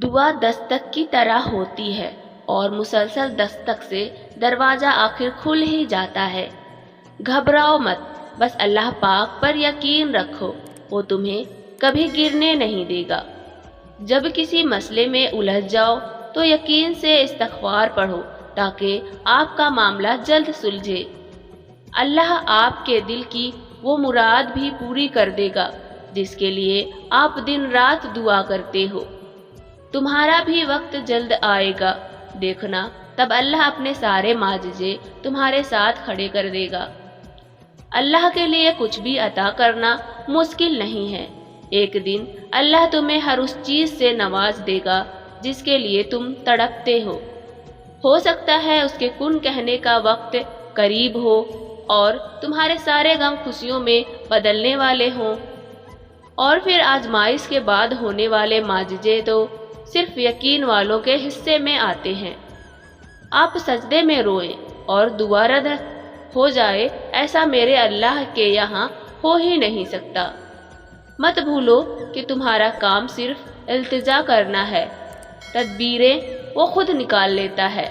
دعا دستک کی طرح ہوتی ہے اور مسلسل دستک سے دروازہ آخر کھل ہی جاتا ہے۔ گھبراؤ مت، بس اللہ پاک پر یقین رکھو، وہ تمہیں کبھی گرنے نہیں دے گا۔ جب کسی مسئلے میں الجھ جاؤ تو یقین سے استغفار پڑھو تاکہ آپ کا معاملہ جلد سلجھے۔ اللہ آپ کے دل کی وہ مراد بھی پوری کر دے گا جس کے لیے آپ دن رات دعا کرتے ہو۔ تمہارا بھی وقت جلد آئے گا، دیکھنا تب اللہ اپنے سارے معجزے تمہارے ساتھ کھڑے کر دے گا۔ اللہ کے لیے کچھ بھی عطا کرنا مشکل نہیں ہے۔ ایک دن اللہ تمہیں ہر اس چیز سے نواز دے گا جس کے لیے تم تڑپتے ہو سکتا ہے اس کے کن کہنے کا وقت قریب ہو اور تمہارے سارے غم خوشیوں میں بدلنے والے ہوں، اور پھر آزمائش کے بعد ہونے والے معجزے تو صرف یقین والوں کے حصے میں آتے ہیں۔ آپ سجدے میں روئیں اور دعا رد ہو جائے، ایسا میرے اللہ کے یہاں ہو ہی نہیں سکتا۔ مت بھولو کہ تمہارا کام صرف التجا کرنا ہے، تدبیریں وہ خود نکال لیتا ہے۔